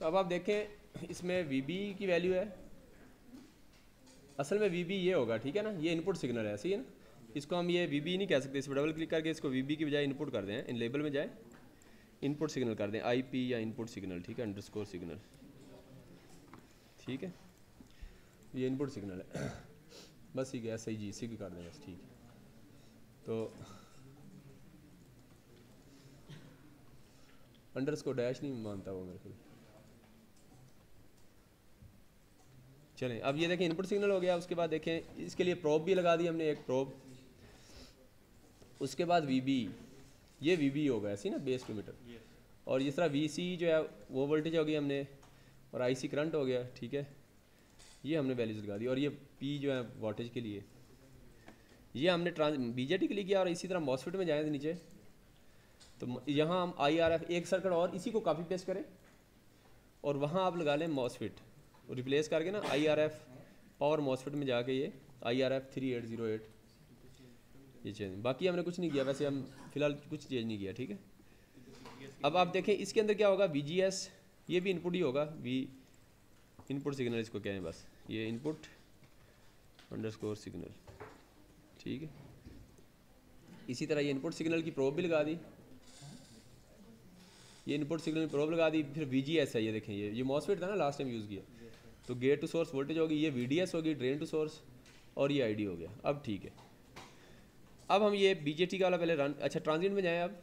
अब आप देखें इसमें वीबी की वैल्यू है, असल में वीबी ये होगा, ठीक है ना, ये इनपुट सिग्नल है, सही है ना, इसको हम ये वीबी नहीं कह सकते, इस पर डबल क्लिक करके इसको वीबी की बजाय इनपुट कर दें, इन लेबल में जाए इनपुट सिग्नल कर दें, आईपी या इनपुट सिग्नल, ठीक है, अंडरस्कोर सिग्नल, ठीक है, ये इनपुट सिग्नल है बस ठीक है, ऐसा ही जी सिग कर दें बस, ठीक है। तो अंडरस्कोर डैश नहीं मानता वो मेरे को। चलें, अब ये देखें इनपुट सिग्नल हो गया। उसके बाद देखें इसके लिए प्रोब भी लगा दी हमने, एक प्रोब, उसके बाद वीबी, ये वीबी होगा ऐसी ना, बेस टू मीटर, और इस तरह वीसी जो है वो वोल्टेज हो गई हमने, और आईसी करंट हो गया, ठीक है, ये हमने वैल्यूज लगा दी, और ये पी जो है वोल्टेज के लिए, ये हमने बीजेटी के लिए किया। और इसी तरह मॉसफेट में जाएँ नीचे, तो यहाँ हम IRF एक सर्किट और इसी को कॉपी पेस्ट करें, और वहाँ आप लगा लें मॉसफेट, रिप्लेस करके ना IRF पावर मॉसफेट में जाके ये IRF 3808 ये चेंज, बाकी हमने कुछ नहीं किया, वैसे हम फिलहाल कुछ चेंज नहीं किया, ठीक है। अब आप देखें इसके अंदर क्या होगा, VGS, ये भी इनपुट ही होगा, इनपुट सिग्नल इसको कहें बस, ये इनपुट अंडरस्कोर सिग्नल, ठीक है। इसी तरह ये इनपुट सिग्नल की प्रोब भी लगा दी, ये इनपुट सिग्नल की प्रोब लगा दी, फिर VGS है, ये देखें ये मॉसफेट था ना लास्ट टाइम यूज़ किया, तो गेट टू सोर्स वोल्टेज होगी, ये VDS होगी, ड्रेन टू सोर्स, और ये ID हो गया। अब ठीक है, अब हम ये BJT का वाला पहले रन, अच्छा ट्रांजिएंट में जाएं अब,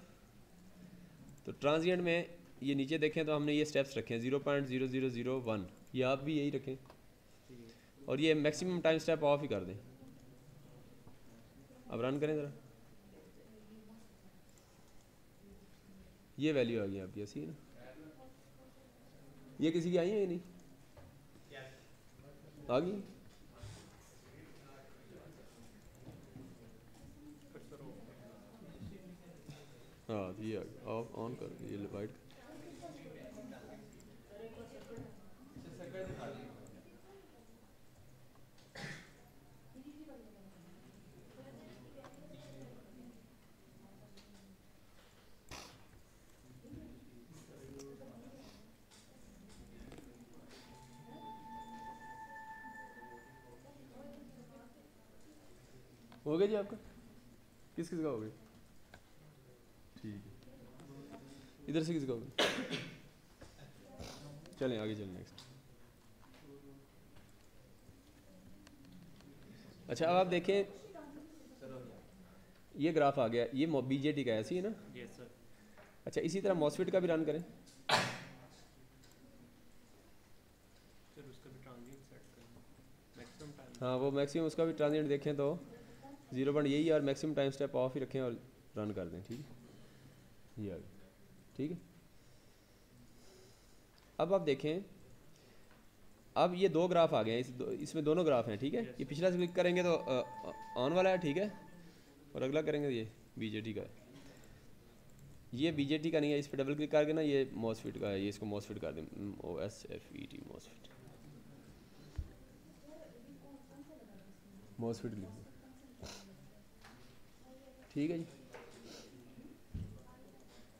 तो ट्रांजिएंट में ये नीचे देखें तो हमने ये स्टेप्स रखे हैं 0.0001, ये आप भी यही रखें, और ये मैक्सिमम टाइम स्टेप ऑफ ही कर दें। अब रन करें ज़रा, ये वैल्यू आ गई आपकी, ऐसी है ना, ये किसी की आई है या नहीं, आ गई, हाँ ये आ गई, ऑफ ऑन कर, ये लाइट हो गया जी आपका, किस किस का हो गया, ठीक है, इधर से किसका हो गया, चलें आगे चलें नेक्स्ट। अच्छा अब आप देखें ये ग्राफ आ गया, ये BJT का है, ऐसी है ना, यस सर। अच्छा इसी तरह मॉसफेट का भी रन करें, सर उसका भी ट्रांजिएंट सेट करना, मैक्सिमम टाइम, हाँ वो मैक्सिमम उसका भी ट्रांजिएंट देखें तो 0 यही है, और मैक्सिमम टाइम स्टेप ऑफ ही रखें और रन कर दें, ठीक है, ये आ गया, ठीक है। अब आप देखें, अब ये दो ग्राफ आ गए हैं, इसमें दोनों ग्राफ हैं, ठीक है, ये पिछला से क्लिक करेंगे तो ऑन वाला है, ठीक है, और अगला करेंगे तो ये BJT का है, ये BJT का नहीं है, इस पर डबल क्लिक करके ना ये मॉसफेट का है, ये इसको मॉसफेट कर दें, MOSFET मॉसफेट, मॉसफेट लिख दें, ठीक है जी,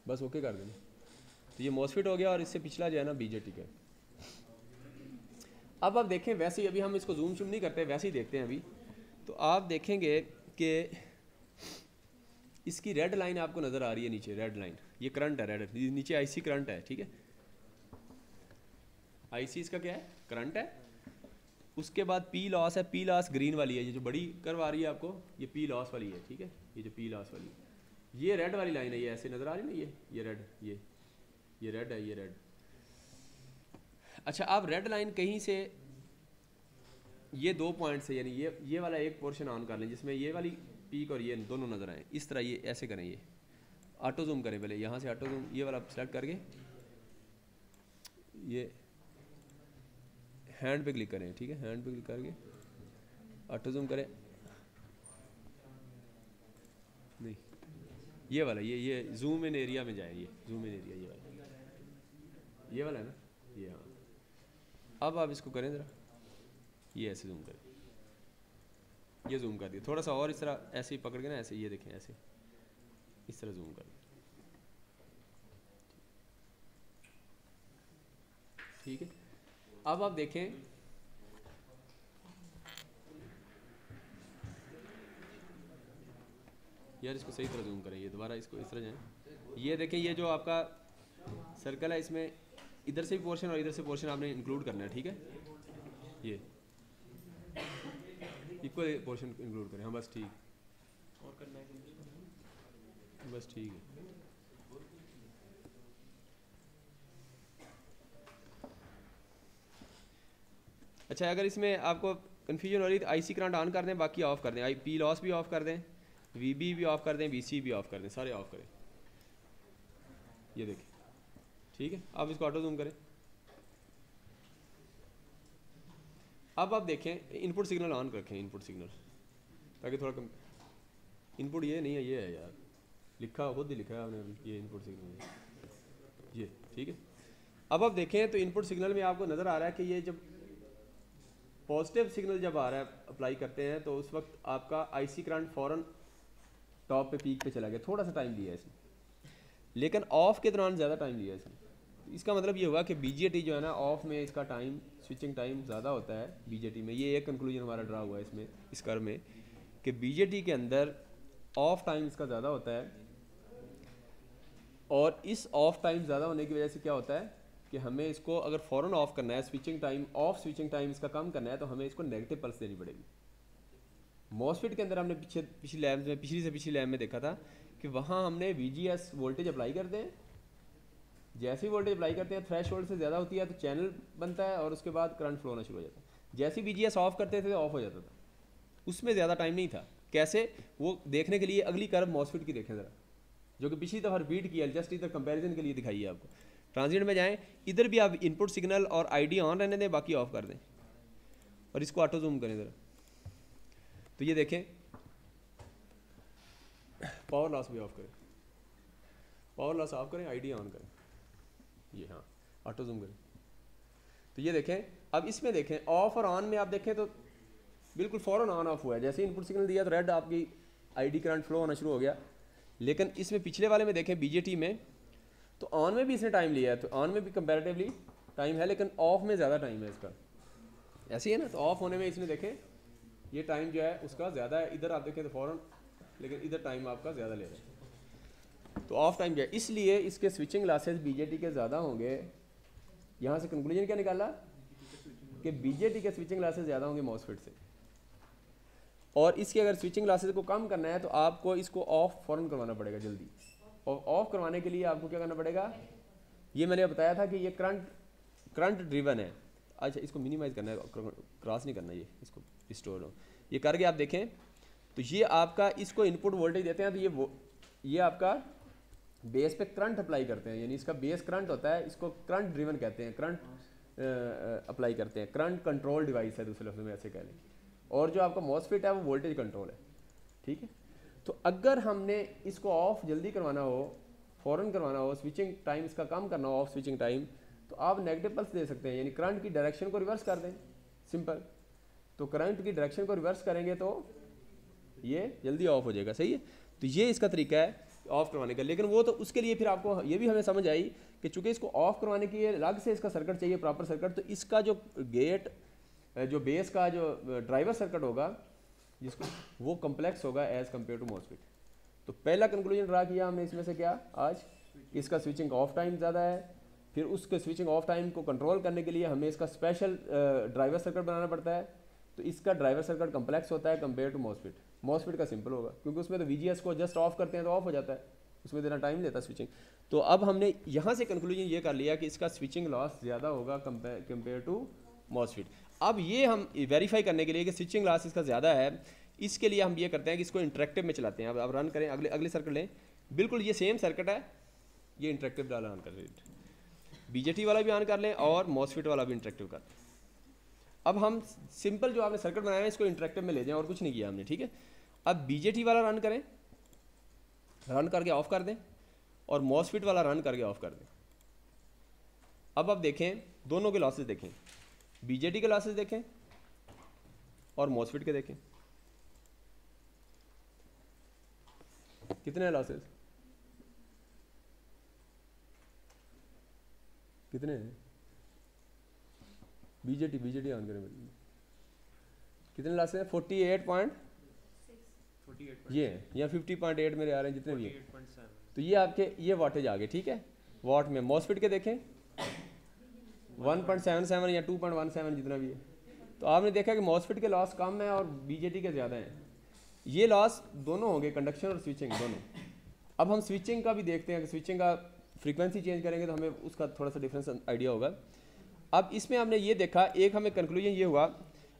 बस ओके कर देना, तो ये मॉसफेट हो गया, और इससे पिछला जो है ना BJT का। अब आप देखें, वैसे ही अभी हम इसको जूम शूम नहीं करते, वैसे ही देखते हैं अभी, तो आप देखेंगे कि इसकी रेड लाइन आपको नज़र आ रही है नीचे, रेड लाइन, ये करंट है, रेड नीचे IC करंट है, ठीक है, IC इसका क्या है, करंट है, उसके बाद P लॉस है, P लॉस ग्रीन वाली है, ये जो बड़ी कर्व आ रही है आपको, ये P लॉस वाली है, ठीक है, ये जो P लॉस वाली, ये रेड वाली लाइन है, ये ऐसे नज़र आ रही है ना, ये रेड, ये रेड है, ये रेड। अच्छा आप रेड लाइन कहीं से ये 2 पॉइंट से, यानी ये वाला एक पोर्शन ऑन कर लें जिसमें ये वाली पीक और ये दोनों नज़र आए, इस तरह ये ऐसे करें, ये ऑटो जूम करें पहले, यहाँ से ऑटो जूम ये वाला सेलेक्ट करके ये हैंड पे क्लिक करें, ठीक है, हैंड पे क्लिक करके ऑटो जूम करें, नहीं ये वाला, ये जूम इन एरिया में जाए, ये जूम इन एरिया ये वाला है ना, ये, हाँ अब आप इसको करें ज़रा, ये ऐसे जूम करें, ये जूम कर दिया थोड़ा सा, और इस तरह ऐसे ही पकड़ के ना, ऐसे ये देखें, ऐसे इस तरह जूम कर, ठीक है। अब आप देखें यार, इसको सही तरह जूम करें, ये दोबारा इसको इस तरह जाएं। ये देखें, ये जो आपका सर्कल है, इसमें इधर से भी पोर्शन और इधर से पोर्शन आपने इंक्लूड करना है, ठीक है। ये इक्वल पोर्शन इंक्लूड करें। हाँ बस ठीक, और करना है कुछ? बस ठीक है। अच्छा, अगर इसमें आपको कन्फ्यूजन हो रही है तो आईसी करंट ऑन कर दें, बाकी ऑफ कर दें। आई पी लॉस भी ऑफ कर दें, वीबी भी ऑफ कर दें, वीसी भी ऑफ कर दें, सारे ऑफ करें। ये देखिए, ठीक है। आप इसको ऑटो जूम करें। अब आप देखें, इनपुट सिग्नल ऑन रखें, इनपुट सिग्नल, ताकि थोड़ा कम। इनपुट ये नहीं है, ये है यार, लिखा खुद ही लिखा है आपने, ये इनपुट सिग्नल है ये, ठीक है। अब आप देखें तो इनपुट सिग्नल में आपको नज़र आ रहा है कि ये जब पॉजिटिव सिग्नल जब आ रहा है, अप्लाई करते हैं, तो उस वक्त आपका आईसी करंट फ़ौरन टॉप पे पीक पे चला गया। थोड़ा सा टाइम लिया है इसने, लेकिन ऑफ के दौरान ज़्यादा टाइम लिया है इसने। इसका मतलब ये हुआ कि बीजेटी जो है ना, ऑफ में इसका टाइम, स्विचिंग टाइम ज़्यादा होता है बीजेटी में। ये एक कंक्लूजन हमारा ड्रा हुआ है इसमें, इस कर्व में, कि बीजेटी के अंदर ऑफ टाइम इसका ज़्यादा होता है। और इस ऑफ टाइम ज़्यादा होने की वजह से क्या होता है कि हमें इसको अगर फ़ौरन ऑफ करना है, switching time, of switching time इसका कम करना है, तो हमें इसको नेगेटिव पल्स देनी पड़ेगी। मॉसफेट के अंदर हमने पिछली लैब में, पिछली से पिछली लैब में देखा था कि वहाँ हमने वीजीएस वोल्टेज अप्लाई करते हैं। जैसे ही वोल्टेज अप्लाई करते हैं, थ्रेश होल्ड से ज़्यादा होती है तो चैनल बनता है और उसके बाद करंट फ्लो होना शुरू हो जाता है। जैसे ही वीजीएस ऑफ करते थे तो ऑफ हो जाता था, उसमें ज़्यादा टाइम नहीं था। कैसे, वो देखने के लिए अगली कर्व मॉसफेट की देखें ज़रा, जो कि पिछली दफ़ा रिपीट किया, जस्ट इधर कंपैरिजन के लिए दिखाई है आपको। ट्रांजिएंट में जाएं, इधर भी आप इनपुट सिग्नल और आईडी ऑन रहने दें, बाकी ऑफ कर दें, और इसको ऑटो जूम करें ज़रा। तो ये देखें, पावर लॉस भी ऑफ करें, पावर लॉस ऑफ करें, आईडी ऑन करें, ये हाँ, ऑटो जूम करें। तो ये देखें, अब इसमें देखें ऑफ और ऑन में आप देखें तो बिल्कुल फ़ौरन ऑन ऑफ हुआ है। जैसे इनपुट सिग्नल दिया तो रेड आपकी आईडी करंट फ्लो होना शुरू हो गया। लेकिन इसमें पिछले वाले में देखें, बीजेटी में, तो ऑन में भी इसने टाइम लिया है, तो ऑन में भी कंपैरेटिवली टाइम है, लेकिन ऑफ में ज़्यादा टाइम है इसका। ऐसे ही है ना, तो ऑफ होने में इसने देखें ये टाइम जो है उसका ज़्यादा है। इधर आप देखें तो फ़ौरन, लेकिन इधर टाइम आपका ज़्यादा ले रहा है, तो ऑफ टाइम जो है, इसलिए इसके स्विचिंग लॉसेज बीजेटी के ज़्यादा होंगे। यहाँ से कंक्लूजन क्या निकाला कि बीजेटी के स्विचिंग लॉसेज ज़्यादा होंगे मॉसफेट से। और इसके अगर स्विचिंग लॉसेज को कम करना है तो आपको इसको ऑफ फ़ौरन करवाना पड़ेगा जल्दी। और ऑफ करवाने के लिए आपको क्या करना पड़ेगा, ये मैंने बताया था कि ये करंट ड्रिवन है। अच्छा, इसको मिनिमाइज़ करना है, क्रॉस नहीं करना, ये इसको रिस्टोर हो, ये करके आप देखें तो ये आपका, इसको इनपुट वोल्टेज देते हैं तो ये आपका बेस पे करंट अप्लाई करते हैं, यानी इसका बेस करंट होता है, इसको करंट ड्रिवन कहते हैं, करंट अप्लाई करते हैं, करंट कंट्रोल डिवाइस है दूसरे लफ्ज़ में ऐसे कह लें। और जो आपका मॉसफेट है वो वोल्टेज कंट्रोल है, ठीक है। तो अगर हमने इसको ऑफ जल्दी करवाना हो, फ़ौरन करवाना हो, स्विचिंग टाइम इसका कम करना हो, ऑफ स्विचिंग टाइम, तो आप नेगेटिव पल्स दे सकते हैं, यानी करंट की डायरेक्शन को रिवर्स कर दें, सिंपल। तो करंट की डायरेक्शन को रिवर्स करेंगे तो ये जल्दी ऑफ हो जाएगा, सही है। तो ये इसका तरीका है ऑफ करवाने का। लेकिन वो तो उसके लिए फिर आपको ये भी हमें समझ आई कि चूँकि इसको ऑफ करवाने के लिए अलग से इसका सर्किट चाहिए, प्रॉपर सर्किट, तो इसका जो गेट, जो बेस का जो ड्राइवर सर्किट होगा जिसको, वो कम्प्लेक्स होगा एज़ कम्पेयर टू मॉसफेट। तो पहला कंक्लूजन ड्रा किया हमने इसमें से क्या आज, इसका स्विचिंग ऑफ टाइम ज़्यादा है। फिर उसके स्विचिंग ऑफ टाइम को कंट्रोल करने के लिए हमें इसका स्पेशल ड्राइवर सर्किट बनाना पड़ता है। तो इसका ड्राइवर सर्किट कम्प्लेक्स होता है कम्पेयर टू मॉसफेट। मॉसफेट का सिंपल होगा, क्योंकि उसमें तो वीजीएस को जस्ट ऑफ करते हैं तो ऑफ हो जाता है, उसमें देना टाइम लेता है स्विचिंग। तो अब हमने यहाँ से कंक्लूजन ये कर लिया कि इसका स्विचिंग लॉस ज़्यादा होगा कंपेयर टू मॉसफेट। अब ये हम वेरीफाई करने के लिए कि स्विचिंग लॉस इसका ज़्यादा है, इसके लिए हम ये करते हैं कि इसको इंटरेक्टिव में चलाते हैं। अब रन करें, अगले सर्किट लें, बिल्कुल ये सेम सर्किट है, ये इंटरेक्टिव वाला ऑन कर लें, बीजेटी वाला भी ऑन कर लें और मॉसफेट वाला भी इंटरेक्टिव कर लें। अब हम सिंपल जो आपने सर्किट बनाया है इसको इंटरेक्टिव में ले जाएं, और कुछ नहीं किया हमने, ठीक है। अब बीजेटी वाला रन करें, रन करके ऑफ कर दें, और मॉसफेट वाला रन करके ऑफ कर दें। अब आप देखें दोनों के लॉसेस देखें, बीजेटी के लॉसेस देखें और मॉसफेट के देखें, कितने लॉसेस, कितने हैं, बीजेटी ऑन करें मेरे। कितने लास्ट हैं? 48 ये हैं या 50.8 मेरे आ रहे हैं जितने भी हैं। 48.7 तो ये आपके ये वाटेज आ गए, ठीक है। वाट में मॉसफेट के देखें 1.77 या 2.17 जितना भी है। तो आपने देखा कि मॉसफेट के लॉस कम है और बीजेटी के ज़्यादा हैं। ये लॉस दोनों होंगे, कंडक्शन और स्विचिंग दोनों। अब हम स्विचिंग का भी देखते हैं कि स्विचिंग का फ्रीक्वेंसी चेंज करेंगे तो हमें उसका थोड़ा सा डिफरेंस आइडिया होगा। अब इसमें हमने ये देखा, एक हमें कंक्लूजन ये हुआ,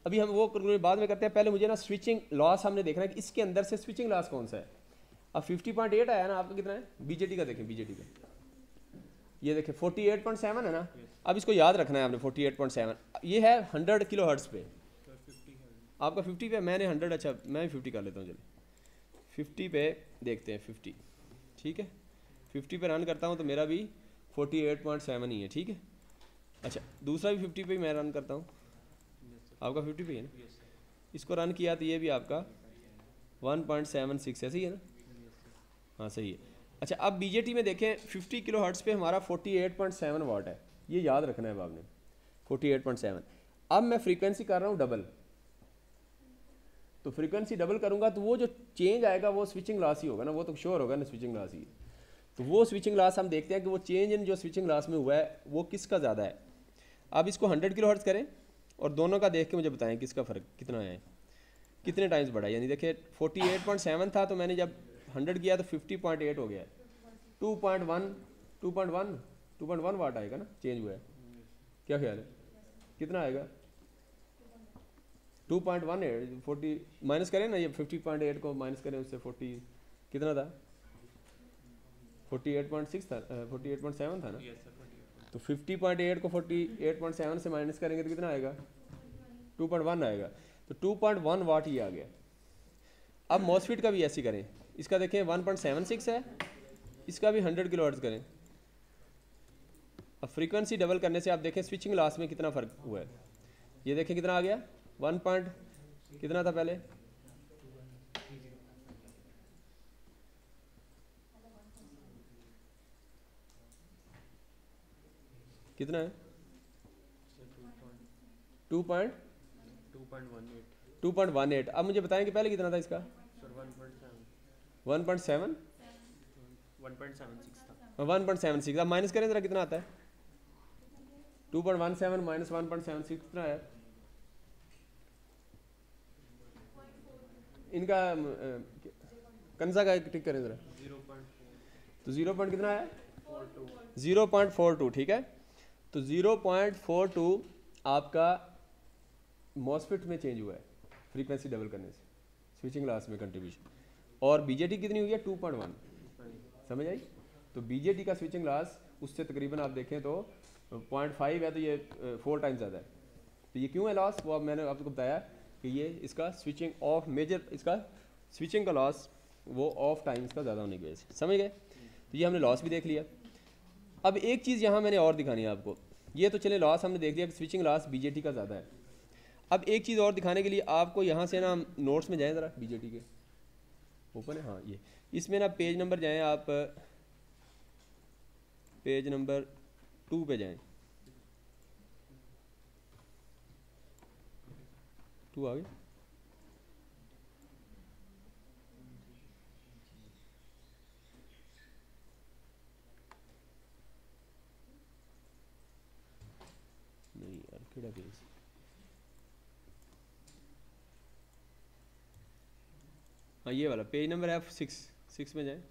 अभी हम वो कंक्लूजन बाद में करते हैं, पहले मुझे ना स्विचिंग लॉस हमने देखना है कि इसके अंदर से स्विचिंग लॉस कौन सा है। अब 50.8 आया ना आपका, कितना है बीजेटी का? देखें बीजेटी का ये देखें 48.7 है ना। अब इसको याद रखना है आपने 48.7, ये है 100 किलो हर्ट्ज़ पे, आपका 50 पे, मैंने 100, अच्छा मैं 50 कर लेता हूँ, चलिए 50 पे देखते हैं 50, ठीक है। 50 पे रन करता हूँ तो मेरा भी 48.7 ही है, ठीक है। अच्छा दूसरा भी 50 पे ही मैं रन करता हूँ, आपका 50 पे है ना। इसको रन किया तो ये भी आपका 1.76 है, सही है ना? हाँ सही है। अच्छा अब बीजेटी में देखें 50 किलो हर्ट्ज़ पे हमारा 48.7 वाट है, ये याद रखना है आपने 48.7। अब मैं फ्रीक्वेंसी कर रहा हूँ डबल, तो फ्रीक्वेंसी डबल करूँगा तो वो जो चेंज आएगा वो स्विचिंग लॉस ही होगा ना, वो तो श्योर होगा ना स्विचिंग लॉस ही। तो वो स्विचिंग लॉस हम देखते हैं कि वो चेंज इन जो स्विचिंग लॉस में हुआ है वो किसका ज़्यादा है। अब इसको 100 किलो हर्ट्ज़ करें और दोनों का देख के मुझे बताएं किसका फ़र्क कितना है, कितने टाइम्स बढ़ा। यानी देखिए 48.7 था तो मैंने जब 100 किया तो 50.8 हो गया, 2.1 वाट आएगा ना, चेंज हुआ है। क्या ख्याल है कितना आएगा? 2.18 40 माइनस करें ना, ये 50.8 को माइनस करें उससे 40 कितना था? 48.6 था, 48.7 था ना। तो 50.8 को 48.7 से माइनस करेंगे तो कितना आएगा? 2.1 आएगा। तो 2.1 वाट ही आ गया। अब मॉसफेट का भी ऐसे करें, इसका देखें 1.76 है, इसका भी 100 किलो हर्ट्ज़ करें। अब फ्रीक्वेंसी डबल करने से आप देखें स्विचिंग लॉस में कितना फ़र्क हुआ है। ये देखें कितना आ गया, 1 पॉइंट कितना था पहले, कितना है? 2.18। अब मुझे बताएं कि पहले कितना था इसका? 1.7 1.76 अब माइनस करें जरा कितना आता है? 2.17 माइनस 1.76 कितना है? इनका कंजा का टिक करें जरा, तो 0 पॉइंट कितना है? 0.42, ठीक है। तो 0.42 आपका मॉसफेट में चेंज हुआ है फ्रीक्वेंसी डबल करने से, स्विचिंग लॉस में कंट्रीब्यूशन। और बीजेटी कितनी हुई है? 2.1, समझ आई? तो बीजेटी का स्विचिंग लॉस उससे तकरीबन आप देखें तो 0.5 है, तो ये 4 टाइम्स ज़्यादा है। तो ये क्यों है लॉस? वो अब मैंने आपको बताया कि ये इसका स्विचिंग ऑफ मेजर, इसका स्विचिंग का लॉस वो ऑफ टाइम्स का ज़्यादा होने की वजह से, समझ गए? तो ये हमने लॉस भी देख लिया। अब एक चीज़ यहाँ मैंने और दिखानी है आपको, ये तो चले लॉस हमने देख लिया कि स्विचिंग लॉस बीजेटी का ज़्यादा है। अब एक चीज़ और दिखाने के लिए आपको यहाँ से ना नोट्स में जाएँ ज़रा, बीजेटी के ओपन है, हाँ ये इसमें ना पेज नंबर जाएँ आप, पेज नंबर 2 पे जाएँ, 2 आ गए। नहीं यार केड़ा पेज, हाँ ये वाला पेज नंबर है 6 में जाएँ,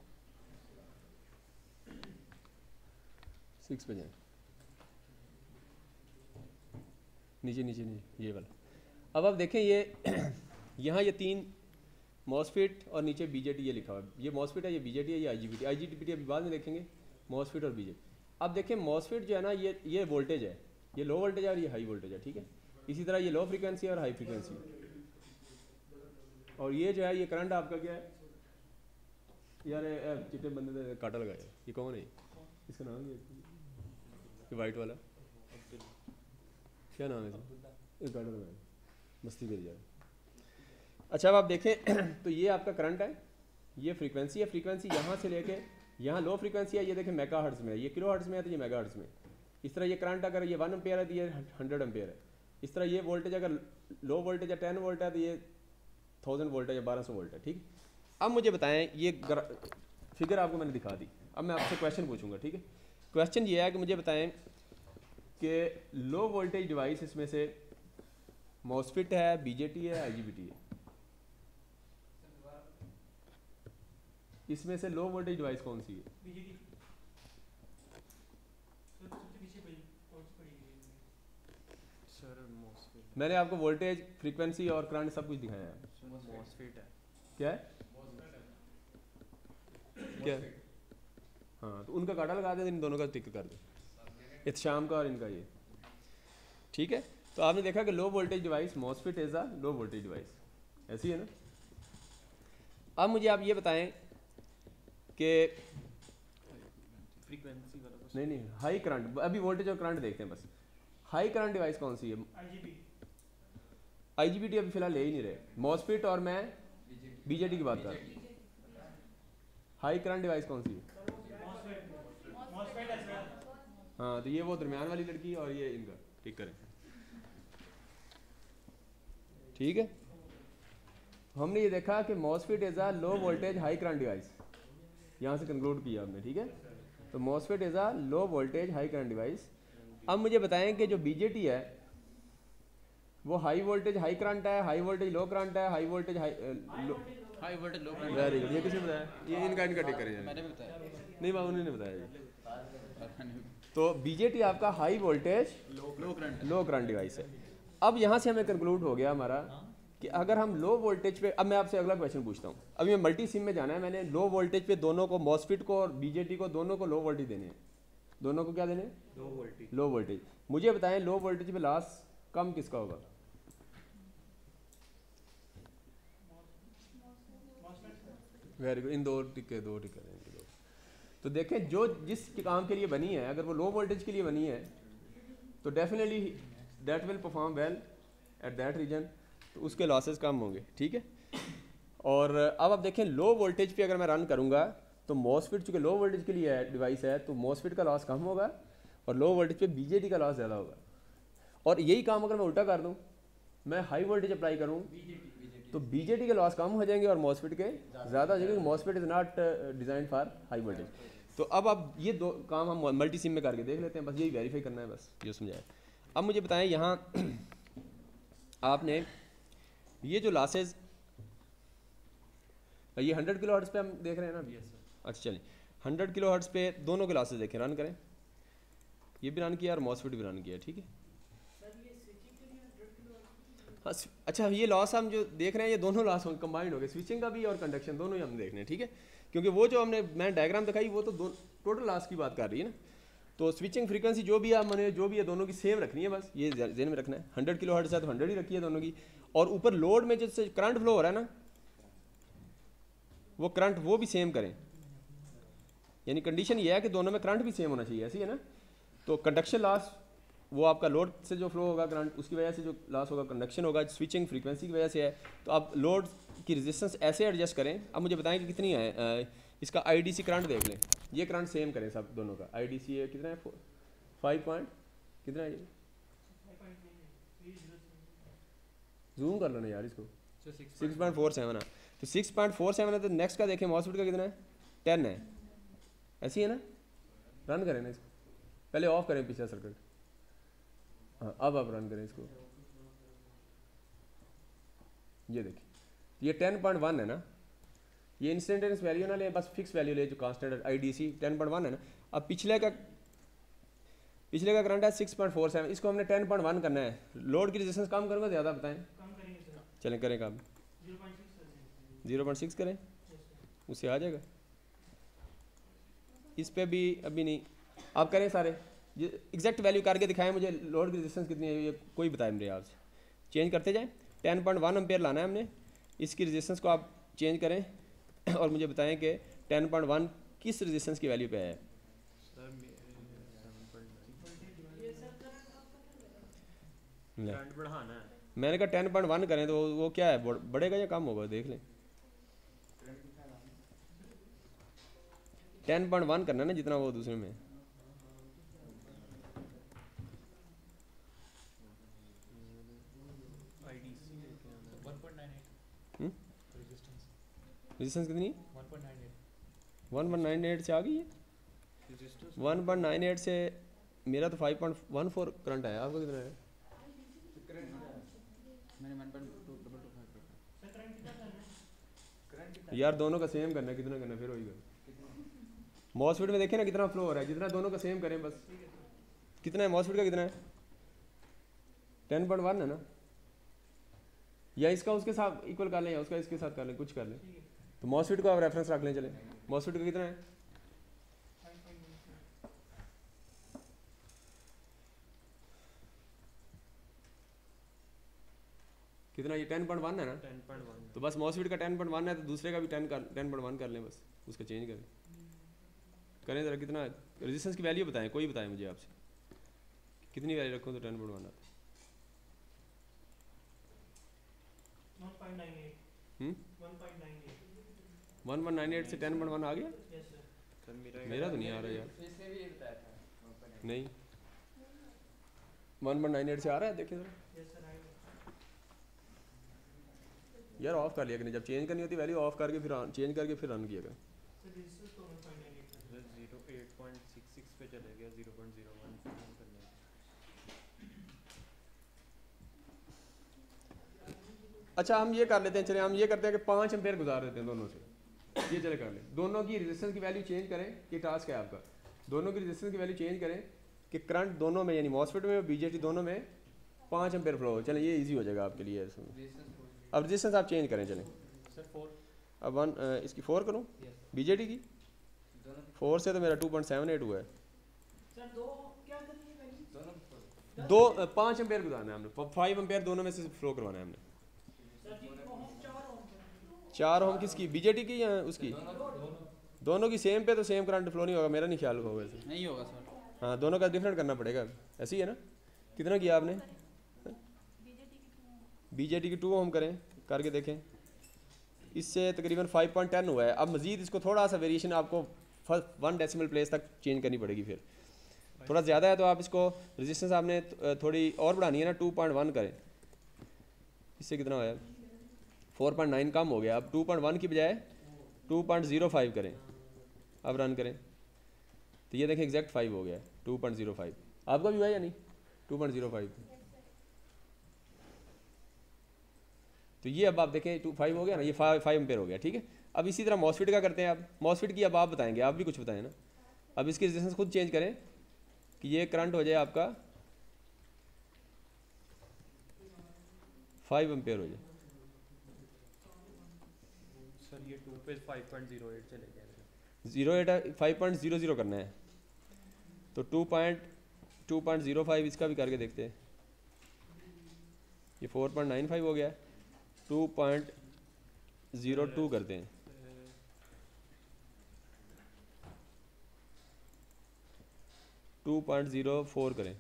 6 पे जाएँ, नीचे नीचे नीचे ये वाला। अब आप देखें ये यहाँ ये 3 मॉसफेट और नीचे बीजेटी ये लिखा हुआ है, ये मॉसफेट है, ये बीजेटी है, ये आईजीबीटी अभी बाद में देखेंगे, मॉसफेट और बीजेटी। अब देखें मॉसफेट जो है ना ये वोल्टेज है, ये लो वोल्टेज है और ये हाई वोल्टेज है, ठीक है। इसी तरह ये लो फ्रीक्वेंसी और हाई फ्रीक्वेंसी, और ये जो है ये करंट आपका क्या है यार? चिट्टे बंदे ने कांटा लगाया, ये कौन है? इसका नाम ये वाइट वाला क्या नाम है? इस कांटा लगाया, मस्ती करी जाए। अच्छा अब आप देखें तो ये आपका करंट है, ये फ्रीक्वेंसी है, फ्रीक्वेंसी यहाँ से लेके यहाँ लो फ्रीक्वेंसी है, ये देखें मेगाहर्ट्ज़ में है, ये किलो हर्ट्ज़ में है तो ये मेगाहर्ट्ज़ में। इस तरह ये करंट अगर ये 1 एम्पेयर है तो ये 100 एम्पेयर है, इस तरह ये वोल्टेज अगर लो वोल्टेज या 10 वोल्ट है तो ये 1000 वोल्ट है या 1200 वोल्ट है, ठीक। अब मुझे बताएं, ये फिगर आपको मैंने दिखा दी, अब मैं आपसे क्वेश्चन पूछूंगा, ठीक है। क्वेश्चन ये है कि मुझे बताएं कि लो वोल्टेज डिवाइस इसमें से मॉसफेट है, बीजेटी है, आईजीबीटी है, इसमें से लो वोल्टेज डिवाइस कौन सी है? Sir MOSFET. मैंने आपको वोल्टेज, फ्रीक्वेंसी और करंट सब कुछ दिखाया है। मॉसफेट है। क्या है? क्या? हाँ, तो उनका काटा लगा दे, इन दोनों का टिक कर दे, इत्शाम का और इनका ये, ठीक है। तो आपने देखा कि low voltage device MOSFET is a low voltage device, ऐसी है ना। अब मुझे आप ये बताएं कि फ्रीक्वेंसी वाला कुछ नहीं हाई करंट, अभी वोल्टेज और करंट देखते हैं बस। हाई करंट डिवाइस कौन सी है? आईजीबीटी अभी फिलहाल ले ही नहीं रहे, मॉसफेट और मैं बीजेटी की बात कर रहा हूँ। हाई करंट डिवाइस कौन सी है? हाँ, तो ये वो दरमियान वाली लड़की और ये इनका, ठीक करें, ठीक है। हमने ये देखा कि MOSFET is a low voltage high current device, यहाँ से कंक्लूड किया हमने, ठीक है। तो MOSFET is a low voltage high current device. अब मुझे बताएं कि जो बीजेटी है वो हाई वोल्टेज हाई करंट है, हाई वोल्टेज लो करंट है, हाई वोल्टेज हाई वोल्टेज लो करंट। वेरी गुड, ये किसने बताया? ये इनका टिक करें, मैंने भी बताया। नहीं बाबू ने बताया ये। तो बीजेटी आपका हाई वोल्टेज लो करंट डिवाइस है। अब यहाँ से हमें कंक्लूड हो गया हमारा कि अगर हम लो वोल्टेज पे, अब मैं आपसे अगला क्वेश्चन पूछता हूँ, अभी मैं मल्टी सिम में जाना है, मैंने लो वोल्टेज पे दोनों को, मॉसफेट को और बीजेटी को, दोनों को लो वोल्टेज देने हैं। दोनों को क्या देने? Low voltage. मुझे बताएं लो वोल्टेज पे लॉस कम किसका होगा? वेरी गुड, इन दो टिके रहेंगे। तो देखें, जो जिस काम के लिए बनी है, अगर वो लो वोल्टेज के लिए बनी है तो definitely that will perform well at that region, तो उसके लॉसेस कम होंगे, ठीक है। और अब आप देखें लो वोल्टेज पे अगर मैं रन करूँगा तो मॉसफेट चूँकि लो वोल्टेज के लिए डिवाइस है तो मॉसफेट का लॉस कम होगा और लो वोल्टेज पे बीजेटी का लॉस ज़्यादा होगा। और यही काम अगर मैं उल्टा कर दूँ, मैं हाई वोल्टेज अप्लाई करूँ तो बीजेटी के लॉस कम हो जाएंगे और मॉसफेट के ज़्यादा हो जाएंगे। MOSFET is not design for high voltage. तो अब ये दो काम हम मल्टी सिम में करके देख लेते हैं, बस यही वेरीफाई करना है, बस ये समझाया। अब मुझे बताएं यहाँ आपने ये जो लॉसेज, ये 100 किलो हर्ट्ज़ पे हम देख रहे हैं ना? अच्छा चलिए, 100 किलो हर्ट्ज़ पे दोनों के लॉसेज देखें, रन करें। ये भी रन किया और मॉसफेट भी रन किया, ठीक है। हाँ, अच्छा, ये लॉस हम जो देख रहे हैं ये दोनों लॉस कंबाइंड हो गए, स्विचिंग का भी और कंडक्शन दोनों ही हम देख रहे हैं, ठीक है। क्योंकि वो जो मैं डायग्राम दिखाई वो तो टोटल लॉस की बात कर रही है ना। तो स्विचिंग फ्रीक्वेंसी जो भी आप मैंने जो भी है दोनों की सेम रखनी है, बस ये ध्यान में रखना है। 100 किलो हर्ट्ज़ है तो 100 ही रखी है दोनों की। और ऊपर लोड में जैसे करंट फ्लो हो रहा है ना, वो करंट वो भी सेम करें, यानी कंडीशन ये है कि दोनों में करंट भी सेम होना चाहिए, ऐसी है ना। तो कंडक्शन लॉस वो आपका लोड से जो फ्लो होगा करंट, उसकी वजह से जो लॉस होगा कंडक्शन होगा, स्विचिंग फ्रीक्वेंसी की वजह से है। तो आप लोड की रेजिस्टेंस ऐसे एडजस्ट करें। अब मुझे बताएं कि कितनी है इसका आईडीसी करंट देख लें, ये करंट सेम करें सब दोनों का। आईडीसी है कितना है? 5 पॉइंट कितना है ये? जूम कर लो ना यार इसको। 6.47 है। तो 6.47 है, तो नेक्स्ट का देखें मॉसफेट का कितना है? 10 है, ऐसी है ना। रन करें ना इसको, पहले ऑफ करें पिछला सर्किट। हाँ, अब आप रन करें इसको। ये देखिए, ये 10.1 है ना। ये इंस्टेंटेनियस वैल्यू ना ले, बस फिक्स वैल्यू ले जो कांस्टेंट आईडीसी 10.1 है ना। अब पिछले का करंट है 6.47, इसको हमने 10.1 करना है। लोड की रेजिस्टेंस कम करूँगा ज़्यादा? बताएं। चलें करें काम, 0.6 करें, उससे आ जाएगा। इस पे भी अभी नहीं, आप करें सारे एग्जैक्ट वैल्यू करके दिखाएं मुझे। लोड की रेजिस्टेंस कितनी है ये कोई बताए मेरे आपसे। चेंज करते जाएं। 10.1 एम्पेयर लाना है हमने, इसकी रेजिस्टेंस को आप चेंज करें और मुझे बताएं कि 10.1 किस रेजिस्टेंस की वैल्यू पे है। मैंने कहा 10.1 करें तो वो क्या है, बढ़ेगा या कम होगा? देख लें। 10.1 करना है ना, जितना वो दूसरे में। रेजिस्टेंस कितनी 1.98 1198 से आ गई है। रेजिस्टेंस 1198 से मेरा तो 5.14 करंट है, आपका कितना है? मैंने 1.225 रखा। यार दोनों का सेम करना है, कितना करना है फिर वही कर। मॉसफेट में देखें ना कितना फ्लो हो रहा है, जितना दोनों का सेम करें बस। कितना है मॉसफेट का, कितना है? 10.1 है ना, या इसका उसके साथ इक्वल कर लें या उसका इसके साथ कर लें, कुछ कर लें। तो मॉसफेट को आप रेफरेंस रख लें, चले। मॉसफेट का कितना है? कितना, ये 10.1 है ना, 10.1 तो बस मॉसफेट का 10.1 है तो दूसरे का भी 10.1 कर लें, बस उसका चेंज करें। करें ज़रा, कितना रेजिस्टेंस की वैल्यू बताएं, कोई बताएं मुझे आपसे, कितनी वैल्यू रखूँ तो 10.1 आता है? 1198 से 10.1 आ गया? सर मेरा तो नहीं आ रहा यार, इसने भी ये बताया था। नहीं 1.98 से आ रहा है, देखें ज़रा। यार ऑफ कर लिया करें, जब चेंज करनी होती वैल्यू ऑफ करके फिर चेंज करके फिर रन किया करें। सर 08.66 पे चले गया, 0.01 पे रन करने का। अच्छा हम ये कर लेते हैं, चले हम ये करते हैं कि 5 एम्पेयर गुजार देते हैं दोनों से, ये चले कर लें। दोनों की रेजिस्टेंस की वैल्यू चेंज करें, ये टास्क है आपका। दोनों की रेजिस्टेंस की वैल्यू चेंज करें कि करंट दोनों में, यानी मॉसफेट में और बीजेटी दोनों में 5 एम्पेयर फ्लो हो। चलें ये इजी हो जाएगा आपके लिए इसमें। अब रेजिस्टेंस आप चेंज करें, चलें। सर 4 अब इसकी 4 करूँ, बीजेटी की 4 से तो मेरा 2.78 हुआ है। दो 5 एम्पेयर गुजारना है हमने, 5 एम्पेयर दोनों में से फ्लो करवाना है हमने। 4 ओम किसकी, बीजेटी की या उसकी? दोनों की सेम पे तो सेम करंट फ्लो नहीं होगा, मेरा नहीं ख्याल होगा वैसे। नहीं होगा सर। हाँ दोनों का डिफरेंट करना पड़ेगा, ऐसी है ना। कितना किया आपने? बीजेटी की 2 ओम करें, करके देखें, इससे तकरीबन 5.10 हुआ है। अब मज़ीद इसको थोड़ा सा वेरिएशन आपको 1 डेसिमल प्लेस तक चेंज करनी पड़ेगी। फिर थोड़ा ज़्यादा है तो आप इसको रेजिस्टेंस आपने थोड़ी और बढ़ानी है ना, 2.1 करें। इससे कितना हुआ है? 4.9 कम हो गया। अब 2.1 की बजाय 2.05 करें, अब रन करें तो ये देखें एग्जैक्ट 5 हो गया, 2.05। आपका भी हुआ या नहीं? 2.05। तो ये अब आप देखें 5 हो गया ना, ये 5 एम्पेयर हो गया, ठीक है। अब इसी तरह मॉसफेट का करते हैं। अब मॉसफेट की अब आप बताएंगे, आप भी कुछ बताएं ना। अब इसकी रेजिस्टेंस खुद चेंज करें कि ये करंट हो जाए आपका 5 एम्पेयर हो जाए। सर ये 2 पे 5.08 चले गया मेरा। 5.00 करना है तो 2.05 इसका भी करके देखते हैं। ये 4.95 हो गया, 2.02 करते हैं। टू 2.04 करें।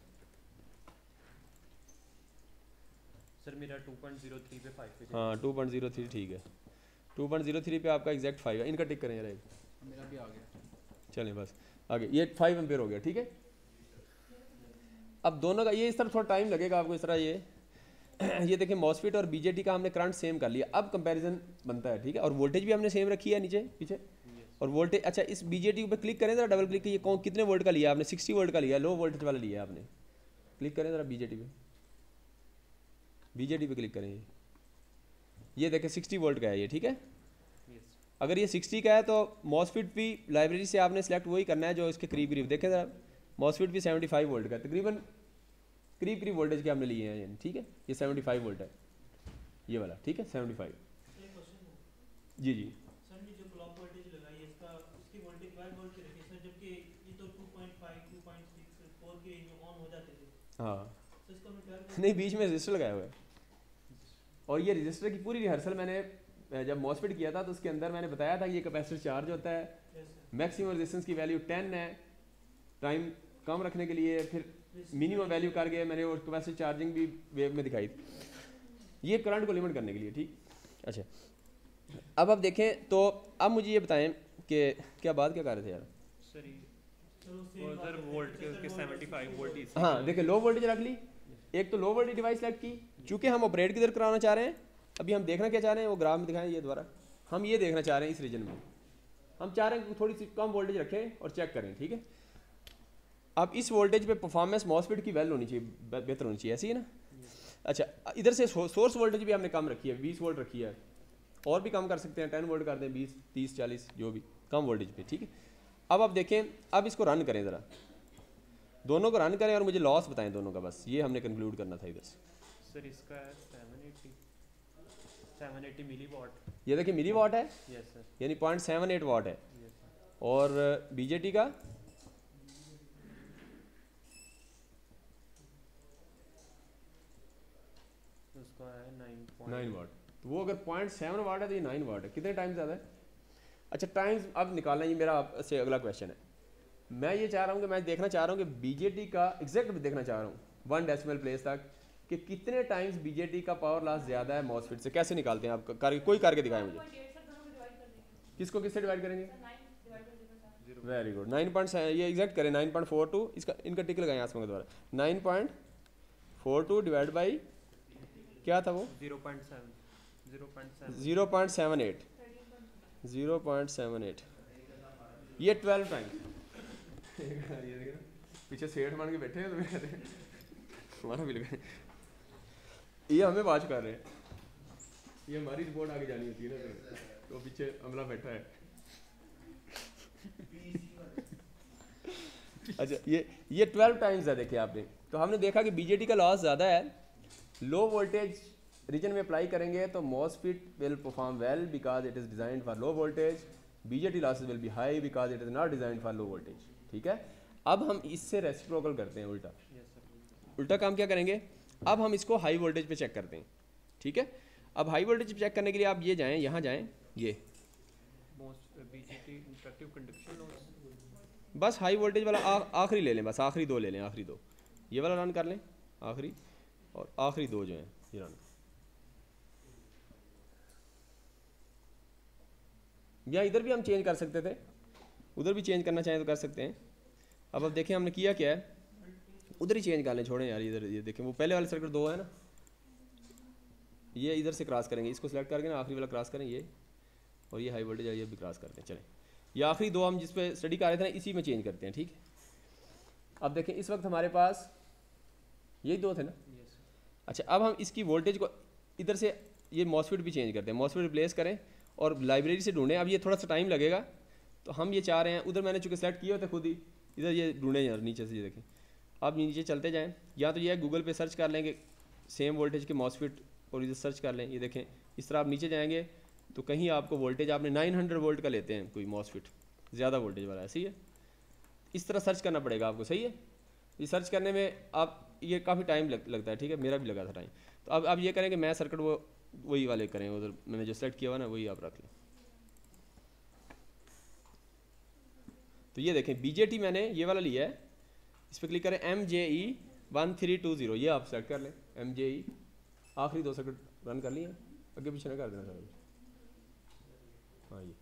सर मेरा 2.03 पे 5 पे हाँ 2.03 ठीक है। 2.03 पे आपका एग्जैक्ट 5 है। इनका टिक करें यार एक, मेरा भी आ गया। चलें बस आगे। ये 5 एम्पेयर हो गया, ठीक है। अब दोनों का ये इस तरह थोड़ा टाइम लगेगा आपको, इस तरह ये ये देखें मॉसफेट और बीजेटी का हमने करंट सेम कर लिया। अब कंपैरिजन बनता है, ठीक है। और वोल्टेज भी हमने सेम रखी है नीचे पीछे। और वोल्टेज, अच्छा इस बीजेटी पे क्लिक करें ज़रा, डबल क्लिक कीजिए। कौन कितने वोल्ट का लिया आपने? 60 वोल्ट का लिया, लो वोल्टेज वाला लिया आपने। क्लिक करें ज़रा बीजेटी पे, बीजेटी पे क्लिक करें। ये देखें 60 वोल्ट का है ये, ठीक है। अगर ये 60 का है तो मॉसफेट भी लाइब्रेरी से आपने सेलेक्ट वही करना है जो इसके करीब करीब। देखें ज़रा मॉसफेट भी 75 वोल्ट का, तकरीबन करीब करीब वोल्टेज के हमने लिए हैं, ठीक है। ये 75 वोल्ट है ये वाला, ठीक है 75। जी जी सर ये जो क्लॉक वोल्टेज लगाई है इसका, इसकी वोल्टेज 12 वोल्ट की रखी है सर, जबकि ये तो 2.5 2.6 4 के ऑन हो जाते थे। हाँ तो इसको मैं 12 नहीं, बीच में रजिस्टर लगाया हुआ है। और ये रजिस्टर की पूरी रिहर्सल मैंने जब मॉसफेट किया था तो उसके अंदर मैंने बताया था कि ये कैपेसिटर चार्ज होता है, मैक्सिमम रेजिस्टेंस की वैल्यू 10 है, टाइम कम रखने के लिए फिर मिनिमम वैल्यू करके मैंने वो कैपेसिटर चार्जिंग भी वेव में दिखाई थी, ये करंट को लिमिट करने के लिए, ठीक। अच्छा अब आप देखें तो अब मुझे ये बताएं कि क्या बात क्या कर रहे थे यार? सर ये उधर वोल्ट के उसके 75 वोल्ट ही। हाँ देखिए लो वोल्टेज रख ली, एक तो लो वोल्टेज डिवाइस सेलेक्ट की। चूंकि हम ऑपरेट किधर कराना चाह रहे हैं, अभी हम देखना क्या चाह रहे हैं वो ग्राफ में दिखाएं ये दोबारा। हम ये देखना चाह रहे हैं इस रीजन में, हम चाह रहे हैं कि थोड़ी सी कम वोल्टेज रखें और चेक करें, ठीक है। अब इस वोल्टेज पे परफॉर्मेंस मॉसफेट की वेल होनी चाहिए, बेहतर होनी चाहिए, ऐसी है ना। अच्छा, इधर से सोर्स वोल्टेज भी हमने कम रखी है, 20 वोल्ट रखी है, और भी कम कर सकते हैं, 10 वोल्ट कर दें, 20, 30, 40 जो भी कम वोल्टेज पे, ठीक है। अब आप देखें, अब इसको रन करें ज़रा, दोनों को रन करें और मुझे लॉस बताएं दोनों का, बस ये हमने कंक्लूड करना था इधर से। सर इसका है 780 मिली वाट। ये देखिए मिली वाट है, यस सर, यानी 0.78 वाट है। Yes sir. और बीजेटी का उसका है 9 वाट, तो वो अगर 0.7 वाट है तो ये 9 वाट है, कितने टाइम ज़्यादा है। अच्छा टाइम्स अब निकालना, ये मेरा आपसे अगला क्वेश्चन है। मैं ये चाह रहा हूँ कि मैं देखना चाह रहा हूँ कि बीजेटी का एग्जैक्ट देखना चाह रहा हूँ 1 डेसिमल प्लेस तक कि कितने टाइम्स बीजेटी का पावर लॉस ज़्यादा है मॉसफेट से। कैसे निकालते हैं आप, कोई करके दिखाएं मुझे। किसको किससे डिवाइड करेंगे? Very good, 9. ये एग्जैक्ट करें 9.42, इसका इनका टिक लगाएं आसमान के द्वारा, 9.42 डिवाइड बाई क्या था वो 0.78, ये 12 टाइम। ये देखिए पीछे सेठ मान के बैठे हैं तो मैं कहते हैं हमारा बिल गए, ये हमें वाच कर रहे हैं, ये हमारी रिपोर्ट आगे जानी होती है ना, तो पीछे अमला बैठा है। अच्छा ये 12 टाइम्स है, देखिए आपने, तो हमने देखा कि बीजेटी का लॉस ज़्यादा है। लो वोल्टेज रीजन में अप्लाई करेंगे तो MOSFET will perform well because it is designed for low voltage, BJT losses will be high because it is not designed for low voltage, ठीक है। अब हम इससे रेसिप्रोकल करते हैं, उल्टा काम क्या करेंगे, अब हम इसको हाई वोल्टेज पे चेक करते हैं, ठीक है। अब हाई वोल्टेज पे चेक करने के लिए आप ये जाएं, यहाँ जाएं, ये बीजेटी इंडक्टिव कंडक्शन लॉस, बस हाई वोल्टेज वाला आखिरी ले लें, बस आखिरी दो ले लें, आखिरी दो ये वाला रन कर लें आखिरी, और आखिरी दो जो हैं ये रन, या इधर भी हम चेंज कर सकते थे, उधर भी चेंज करना चाहें तो कर सकते हैं। अब देखें हमने किया क्या है, उधर ही चेंज कर लें, छोड़ें यार इधर, ये देखें वो पहले वाले सर्किट 2 है ना, ये इधर से क्रॉस करेंगे, इसको सिलेक्ट करके ना आखिरी वाला क्रॉस करें ये, और ये हाई वोल्टेज है ये भी क्रॉस करते हैं। चलें ये आखिरी 2 हम जिस पे स्टडी कर रहे थे ना, इसी में चेंज करते हैं, ठीक है। अब देखें इस वक्त हमारे पास यही 2 थे ना। अच्छा अब हम इसकी वोल्टेज को इधर से ये मॉसफेट भी चेंज करते हैं, मॉसफेट रिप्लेस करें और लाइब्रेरी से ढूंढें। अब ये थोड़ा सा टाइम लगेगा, तो हम ये चाह रहे हैं, उधर मैंने चूँकि सेलेक्ट किए होते खुद ही, इधर ये ढूंढें यार नीचे से, ये देखें। अब नीचे चलते जाएं, या तो ये गूगल पे सर्च कर लेंगे सेम वोल्टेज के मॉसफेट और इधर सर्च कर लें, ये देखें इस तरह आप नीचे जाएंगे तो कहीं आपको वोल्टेज आपने 900 वोल्ट का लेते हैं कोई मॉसफेट, ज़्यादा वोल्टेज वाला, सही है। इस तरह सर्च करना पड़ेगा आपको, सही है। ये सर्च करने में आप ये काफ़ी टाइम लगता है, ठीक है, मेरा भी लगा था टाइम। तो अब ये करें कि मैं सर्किट वही वाले करें, उधर मैंने जो सेलेक्ट किया हुआ ना वही आप रख लें। तो ये देखें बीजेटी मैंने ये वाला लिया है, इस पर क्लिक करें, MJE 1320, ये आप सेलेक्ट कर लें MJE, आखिरी 2 सर्किट रन कर लिए, आगे पीछे ना कर देना सारा। हाँ ये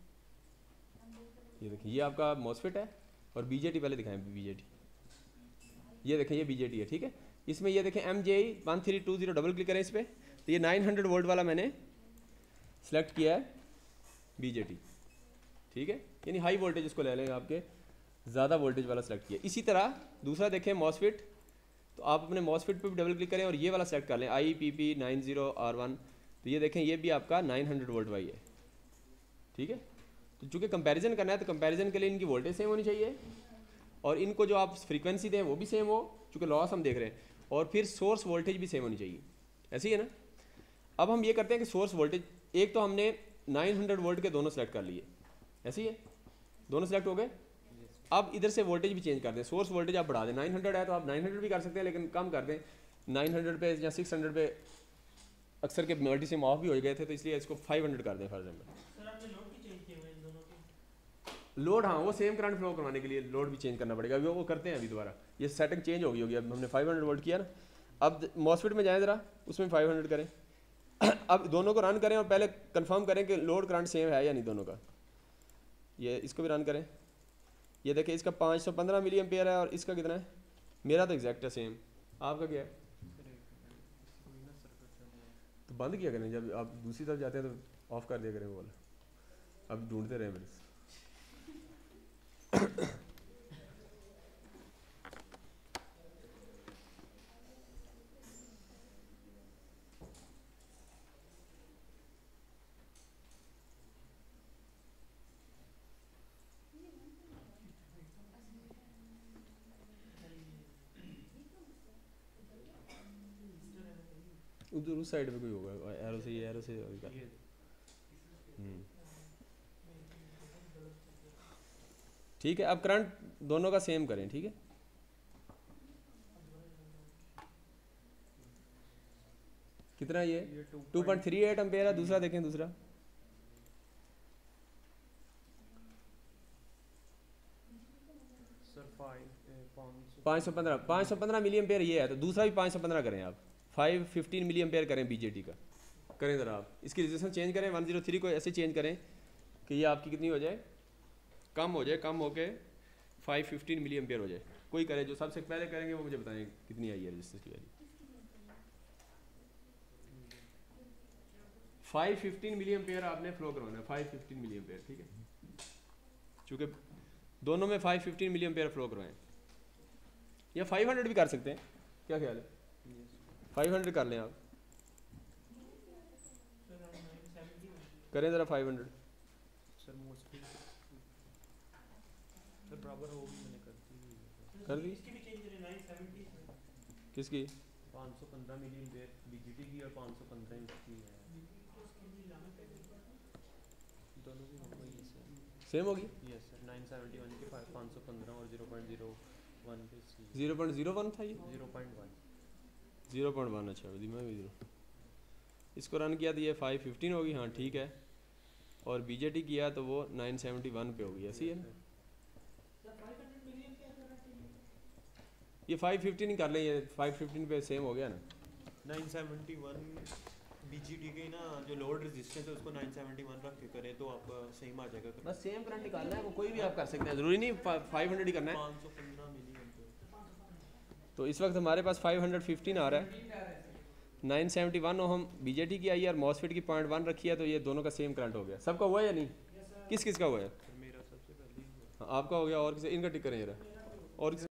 देखिए ये आपका मॉसफेट है, और बीजेटी पहले दिखाएं, बीजेटी ये देखें ये बीजेटी है, ठीक है। इसमें ये देखें MJE 1320, डबल क्लिक करें इस पर, तो ये 900 वोल्ट वाला मैंने सेलेक्ट किया है बीजेटी, ठीक है, यानी हाई वोल्टेज इसको ले लें, आपके ज़्यादा वोल्टेज वाला सेलेक्ट किया। इसी तरह दूसरा देखें मॉसफेट, तो आप अपने मॉसफेट पे भी डबल क्लिक करें और ये वाला सेलेक्ट कर लें IPP90R1, तो ये देखें ये भी आपका 900 वोल्ट वाई है, ठीक है। तो चूँकि कंपैरिजन करना है तो कंपैरिजन के लिए इनकी वोल्टेज सेम होनी चाहिए, और इनको जो आप फ्रीक्वेंसी दें वो भी सेम हो, चूँकि लॉस हम देख रहे हैं, और फिर सोर्स वोल्टेज भी सेम होनी चाहिए, ऐसी है ना। अब हम ये करते हैं कि सोर्स वोल्टेज, एक तो हमने 900 वोल्ट के दोनों सेलेक्ट कर लिए, ऐसी है, दोनों सेलेक्ट हो गए। अब इधर से वोल्टेज भी चेंज कर दें, सोर्स वोल्टेज आप बढ़ा दें, 900 है तो आप 900 भी कर सकते हैं, लेकिन कम कर दें 900 पे या 600 पे, अक्सर के मल्टी सिम ऑफ भी हो गए थे, तो इसलिए इसको 500 कर दें फॉर एग्जाम्पल। सर आपने लोड भी चेंज किए हुए हैं इन दोनों के? लोड, हाँ वो सेम करंट फ्लो करवाने के लिए लोड भी चेंज करना पड़ेगा, अभी वो करते हैं अभी दोबारा, ये सेटिंग चेंज हो गई होगी। अब हमने 500 वोल्ट किया ना, अब मॉसफेट में जाएँ ज़रा, उसमें 500 करें। अब दोनों को रन करें और पहले कंफर्म करें कि लोड करंट सेम है या नहीं दोनों का। ये इसको भी रन करें, ये देखें इसका 515 मिली एम्पेयर है और इसका कितना है, मेरा तो एग्जैक्ट है सेम, आपका क्या है। तो बंद किया करें, जब आप दूसरी तरफ जाते हैं तो ऑफ कर दिया करें वो वाला। अब ढूंढते रहे मेरे उधर उस साइड पे कोई होगा, एरो से ये ठीक है। अब करंट दोनों का सेम करें, ठीक है। कितना ये 2.38 एम्पेयर है। दूसरा देखें, दूसरा सर 515 मिली एम्पेयर ये है, तो दूसरा भी 515 करें आप। 515 मिली एम्पेयर करें बीजेटी का, करें ज़रा आप। इसकी रेजिस्टेंस चेंज करें, 103 को ऐसे चेंज करें कि ये आपकी कितनी हो जाए, कम हो जाए, कम होके 515 मिली एम्पेयर हो जाए। कोई करे, जो सबसे पहले करेंगे वो मुझे बताएं कितनी आई है रेजिस्टेंस की वैल्यू। 515 मिली एम्पेयर आपने फ्लो करवाना है, 515 मिली एम्पेयर, ठीक है। चूँकि दोनों में 515 मिली एम्पेयर फ्लो करवाएं, या 500 भी कर सकते हैं, क्या ख्याल है? 500 कर लें आप, करें ज़रा 500। सर मोस्टली सर बराबर होगी, मैंने कर दी। कर दी? इसकी भी चेंज करें 970 में। किसकी? 515 मिली एम्पेयर बीजीटी की और 515 इसकी है, दोनों की हो गई है सर। सेम होगी? यस सर, 971 के 515 और 0.01 के 0.01 था ये, 0.1। 0.1। अच्छा मैं भी 0 इसको रन किया तो ये 515 होगी, हाँ ठीक है। और बीजेटी किया तो वो 971 पे होगी, ऐसी है ना। ये 515 कर लें, ये 515 पे सेम हो गया ना। 971 बीजीटी के ना जो लोड रेजिस्टेंस है उसको 971 रख के करें तो आप सेम आ जाएगा। बस सेम करंट निकालना है, वो कोई भी आप कर सकते हैं, ज़रूरी नहीं 500 ही करना है। 515 मिली एम्पेयर। तो इस वक्त हमारे पास 515 आ रहा है, 971 ओम बीजेटी की आई है और मॉसफेट की 0.1 रखी है, तो ये दोनों का सेम करंट हो गया। सबका हुआ है या नहीं? किस किस का हुआ है? मेरा सबसे पहले ही हुआ। हाँ, आपका हो गया, और किसी इनका टिक करें जरा, और